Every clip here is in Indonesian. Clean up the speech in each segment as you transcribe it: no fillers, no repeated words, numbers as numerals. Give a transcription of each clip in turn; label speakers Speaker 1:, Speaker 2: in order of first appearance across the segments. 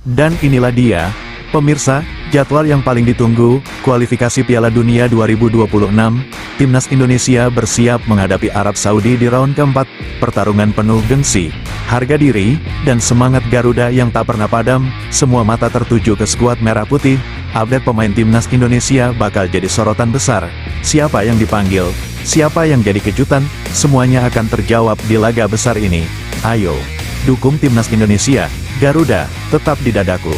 Speaker 1: Dan inilah dia, pemirsa, jadwal yang paling ditunggu, kualifikasi Piala Dunia 2026, Timnas Indonesia bersiap menghadapi Arab Saudi di round keempat, pertarungan penuh gengsi, harga diri, dan semangat Garuda yang tak pernah padam, semua mata tertuju ke skuad merah putih, update pemain Timnas Indonesia bakal jadi sorotan besar, siapa yang dipanggil, siapa yang jadi kejutan, semuanya akan terjawab di laga besar ini, ayo, dukung Timnas Indonesia, Garuda, tetap di dadaku.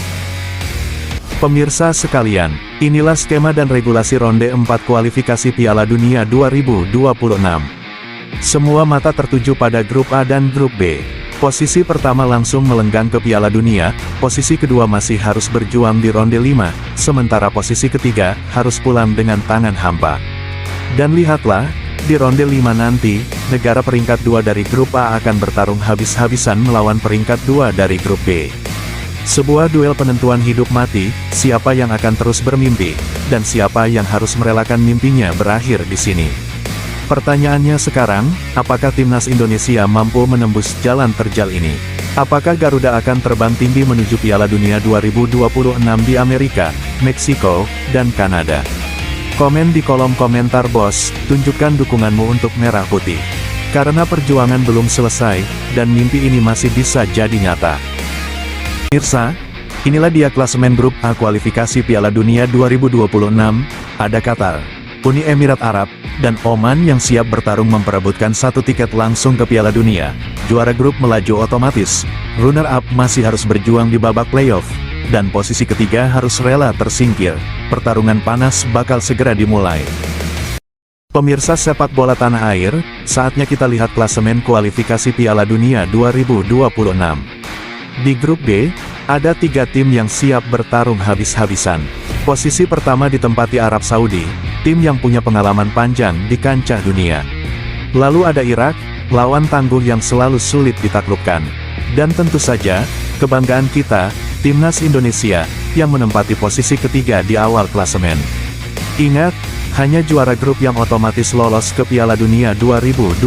Speaker 1: Pemirsa sekalian, inilah skema dan regulasi ronde 4 kualifikasi Piala Dunia 2026. Semua mata tertuju pada grup A dan grup B. Posisi pertama langsung melenggang ke Piala Dunia, posisi kedua masih harus berjuang di ronde 5, sementara posisi ketiga harus pulang dengan tangan hampa. Dan lihatlah, di ronde 5 nanti, negara peringkat 2 dari grup A akan bertarung habis-habisan melawan peringkat 2 dari grup B. Sebuah duel penentuan hidup mati, siapa yang akan terus bermimpi, dan siapa yang harus merelakan mimpinya berakhir di sini. Pertanyaannya sekarang, apakah Timnas Indonesia mampu menembus jalan terjal ini? Apakah Garuda akan terbang tinggi menuju Piala Dunia 2026 di Amerika, Meksiko, dan Kanada? Komen di kolom komentar bos, tunjukkan dukunganmu untuk Merah Putih. Karena perjuangan belum selesai, dan mimpi ini masih bisa jadi nyata. Pemirsa, inilah dia klasemen grup A kualifikasi Piala Dunia 2026, ada Qatar, Uni Emirat Arab, dan Oman yang siap bertarung memperebutkan satu tiket langsung ke Piala Dunia. Juara grup melaju otomatis, runner-up masih harus berjuang di babak playoff, dan posisi ketiga harus rela tersingkir. Pertarungan panas bakal segera dimulai. Pemirsa sepak bola tanah air, saatnya kita lihat klasemen kualifikasi Piala Dunia 2026. Di grup B, ada 3 tim yang siap bertarung habis-habisan. Posisi pertama ditempati Arab Saudi, tim yang punya pengalaman panjang di kancah dunia. Lalu ada Irak, lawan tangguh yang selalu sulit ditaklukkan. Dan tentu saja, kebanggaan kita, Timnas Indonesia, yang menempati posisi ketiga di awal klasemen. Ingat, hanya juara grup yang otomatis lolos ke Piala Dunia 2026.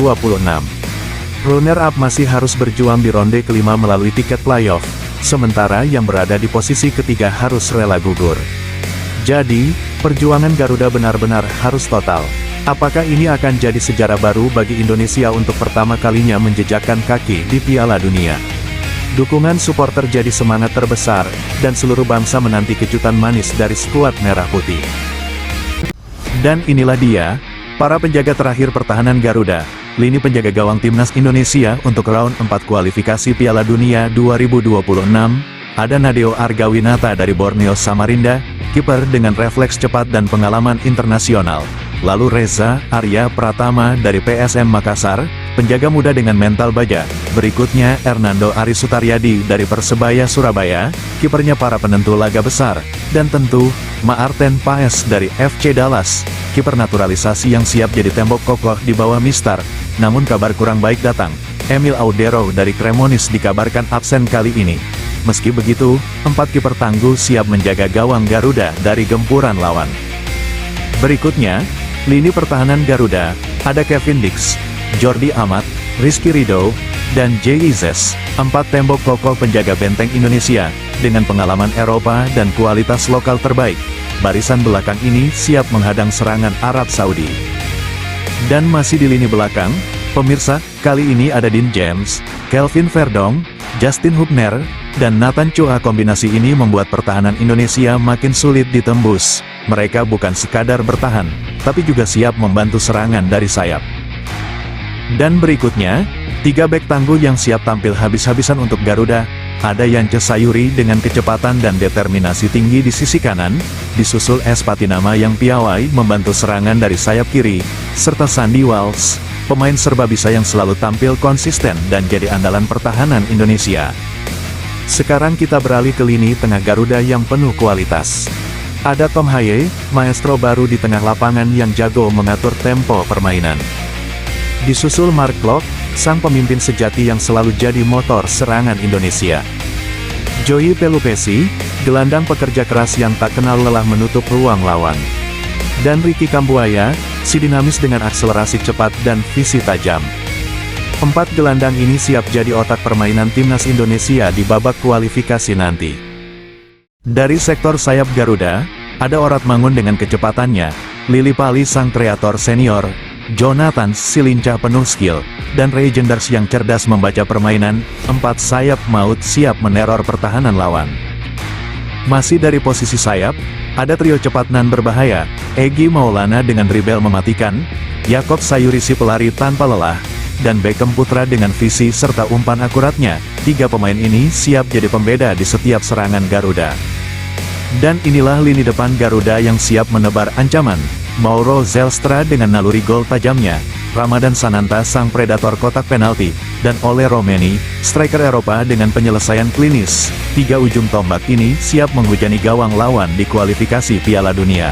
Speaker 1: Runner-up masih harus berjuang di ronde kelima melalui tiket playoff, sementara yang berada di posisi ketiga harus rela gugur. Jadi, perjuangan Garuda benar-benar harus total. Apakah ini akan jadi sejarah baru bagi Indonesia untuk pertama kalinya menjejakkan kaki di Piala Dunia? Dukungan supporter jadi semangat terbesar, dan seluruh bangsa menanti kejutan manis dari skuad Merah Putih. Dan inilah dia, para penjaga terakhir pertahanan Garuda. Lini penjaga gawang Timnas Indonesia untuk round 4 kualifikasi Piala Dunia 2026, ada Nadeo Argawinata dari Borneo Samarinda, kiper dengan refleks cepat dan pengalaman internasional. Lalu Reza Arya Pratama dari PSM Makassar, penjaga muda dengan mental baja. Berikutnya Hernando Arisutaryadi dari Persebaya Surabaya, kipernya para penentu laga besar. Dan tentu, Maarten Paes dari FC Dallas, kiper naturalisasi yang siap jadi tembok kokoh di bawah Mister. Namun kabar kurang baik datang, Emil Audero dari Cremonese dikabarkan absen kali ini. Meski begitu, 4 kiper tangguh siap menjaga gawang Garuda dari gempuran lawan. Berikutnya, lini pertahanan Garuda, ada Kevin Dix, Jordi Amat, Rizky Ridho, dan Jay Izes, 4 tembok kokoh penjaga benteng Indonesia, dengan pengalaman Eropa dan kualitas lokal terbaik. Barisan belakang ini siap menghadang serangan Arab Saudi. Dan masih di lini belakang, pemirsa, kali ini ada Dean James, Kelvin Verdong, Justin Hubner, dan Nathan Chua. Kombinasi ini membuat pertahanan Indonesia makin sulit ditembus. Mereka bukan sekadar bertahan, tapi juga siap membantu serangan dari sayap. Dan berikutnya, 3 bek tangguh yang siap tampil habis-habisan untuk Garuda, ada Yance Sayuri dengan kecepatan dan determinasi tinggi di sisi kanan, disusul Es Patinama yang piawai membantu serangan dari sayap kiri, serta Sandy Walsh, pemain serba bisa yang selalu tampil konsisten dan jadi andalan pertahanan Indonesia. Sekarang kita beralih ke lini tengah Garuda yang penuh kualitas. Ada Tom Haye, maestro baru di tengah lapangan yang jago mengatur tempo permainan. Disusul Mark Klok, sang pemimpin sejati yang selalu jadi motor serangan Indonesia. Joey Pelupesi, gelandang pekerja keras yang tak kenal lelah menutup ruang lawan. Dan Ricky Kambuaya, si dinamis dengan akselerasi cepat dan visi tajam. 4 gelandang ini siap jadi otak permainan Timnas Indonesia di babak kualifikasi nanti. Dari sektor sayap Garuda, ada Oratmangun dengan kecepatannya, Lillipali sang kreator senior, Jonathan si lincah penuh skill, dan Ray Genders yang cerdas membaca permainan. 4 sayap maut siap meneror pertahanan lawan. Masih dari posisi sayap, ada trio cepat nan berbahaya, Egy Maulana dengan dribble mematikan, Yakob Sayuri si pelari tanpa lelah, dan Beckham Putra dengan visi serta umpan akuratnya. 3 pemain ini siap jadi pembeda di setiap serangan Garuda. Dan inilah lini depan Garuda yang siap menebar ancaman. Mauro Zelstra dengan naluri gol tajamnya, Ramadan Sananta sang predator kotak penalti, dan Ole Romeni, striker Eropa dengan penyelesaian klinis. 3 ujung tombak ini siap menghujani gawang lawan di kualifikasi Piala Dunia.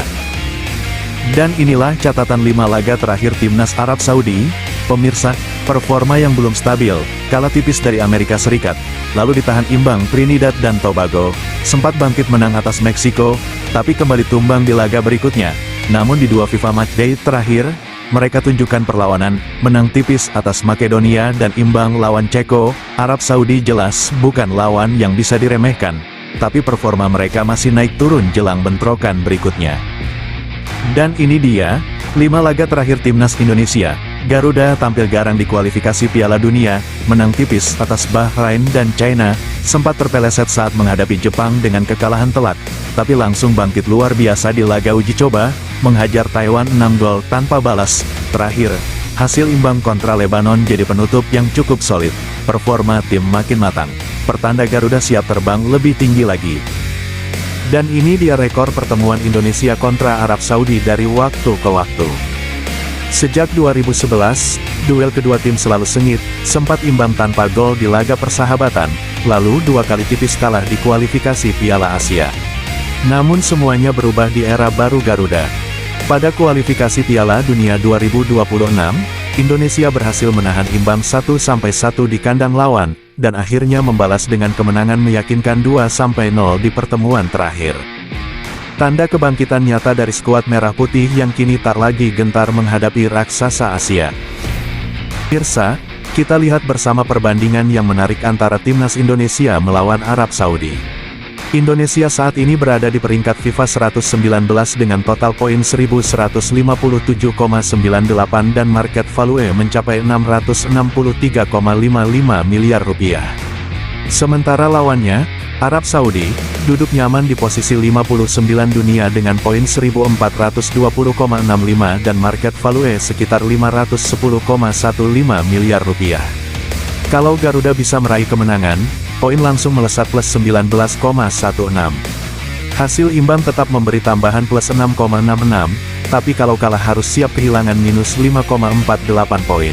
Speaker 1: Dan inilah catatan 5 laga terakhir Timnas Arab Saudi. Pemirsa, performa yang belum stabil, kalah tipis dari Amerika Serikat, lalu ditahan imbang Trinidad dan Tobago, sempat bangkit menang atas Meksiko, tapi kembali tumbang di laga berikutnya. Namun di 2 FIFA Matchday terakhir, mereka tunjukkan perlawanan, menang tipis atas Makedonia dan imbang lawan Ceko. Arab Saudi jelas bukan lawan yang bisa diremehkan, tapi performa mereka masih naik turun jelang bentrokan berikutnya. Dan ini dia, 5 laga terakhir Timnas Indonesia. Garuda tampil garang di kualifikasi Piala Dunia, menang tipis atas Bahrain dan China, sempat terpeleset saat menghadapi Jepang dengan kekalahan telak, tapi langsung bangkit luar biasa di laga uji coba, menghajar Taiwan 6 gol tanpa balas. Terakhir, hasil imbang kontra Lebanon jadi penutup yang cukup solid. Performa tim makin matang. Pertanda Garuda siap terbang lebih tinggi lagi. Dan ini dia rekor pertemuan Indonesia kontra Arab Saudi dari waktu ke waktu. Sejak 2011, duel kedua tim selalu sengit, sempat imbang tanpa gol di laga persahabatan, lalu 2 kali tipis kalah di kualifikasi Piala Asia. Namun semuanya berubah di era baru Garuda. Pada kualifikasi Piala Dunia 2026, Indonesia berhasil menahan imbang 1-1 di kandang lawan, dan akhirnya membalas dengan kemenangan meyakinkan 2-0 di pertemuan terakhir. Tanda kebangkitan nyata dari skuad merah putih yang kini tak lagi gentar menghadapi raksasa Asia. Pemirsa, kita lihat bersama perbandingan yang menarik antara Timnas Indonesia melawan Arab Saudi. Indonesia saat ini berada di peringkat FIFA 119 dengan total poin 1157,98 dan market value mencapai 663,55 miliar rupiah. Sementara lawannya, Arab Saudi, duduk nyaman di posisi 59 dunia dengan poin 1420,65 dan market value sekitar 510,15 miliar rupiah. Kalau Garuda bisa meraih kemenangan, poin langsung melesat plus 19,16. Hasil imbang tetap memberi tambahan plus 6,66, tapi kalau kalah harus siap kehilangan minus 5,48 poin.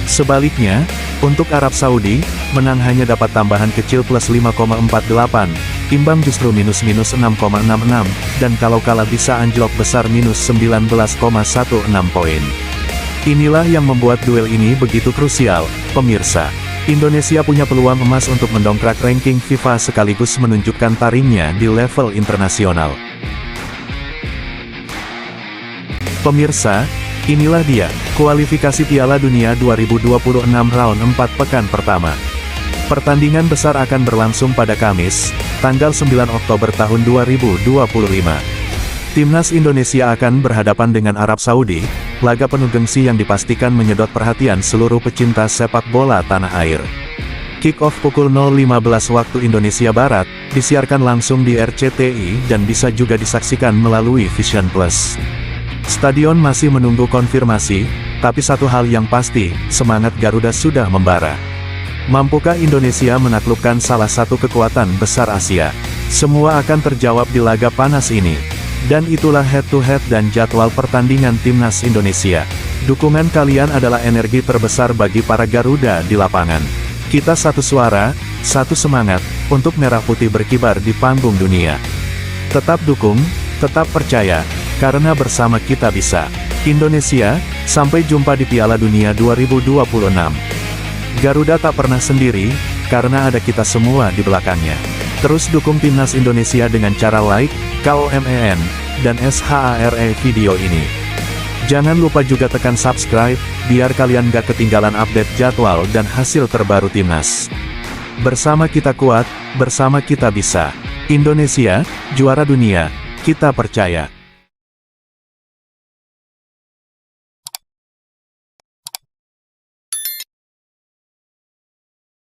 Speaker 1: Sebaliknya, untuk Arab Saudi, menang hanya dapat tambahan kecil plus 5,48, imbang justru minus 6,66, dan kalau kalah bisa anjlok besar minus 19,16 poin. Inilah yang membuat duel ini begitu krusial, pemirsa. Indonesia punya peluang emas untuk mendongkrak ranking FIFA sekaligus menunjukkan taringnya di level internasional. Pemirsa, inilah dia, kualifikasi Piala Dunia 2026 round 4 pekan pertama. Pertandingan besar akan berlangsung pada Kamis, tanggal 9 Oktober tahun 2025. Timnas Indonesia akan berhadapan dengan Arab Saudi, laga penuh gengsi yang dipastikan menyedot perhatian seluruh pecinta sepak bola tanah air. Kick-off pukul 0.15 waktu Indonesia Barat, disiarkan langsung di RCTI dan bisa juga disaksikan melalui Vision Plus. Stadion masih menunggu konfirmasi, tapi satu hal yang pasti, semangat Garuda sudah membara. Mampukah Indonesia menaklukkan salah satu kekuatan besar Asia? Semua akan terjawab di laga panas ini. Dan itulah head-to-head dan jadwal pertandingan Timnas Indonesia. Dukungan kalian adalah energi terbesar bagi para Garuda di lapangan. Kita satu suara, satu semangat, untuk Merah Putih berkibar di panggung dunia. Tetap dukung, tetap percaya, karena bersama kita bisa. Indonesia, sampai jumpa di Piala Dunia 2026. Garuda tak pernah sendiri, karena ada kita semua di belakangnya. Terus dukung Timnas Indonesia dengan cara like, KOMEN, dan SHARE video ini. Jangan lupa juga tekan subscribe, biar kalian gak ketinggalan update jadwal dan hasil terbaru Timnas. Bersama kita kuat, bersama kita bisa. Indonesia, juara dunia, kita percaya.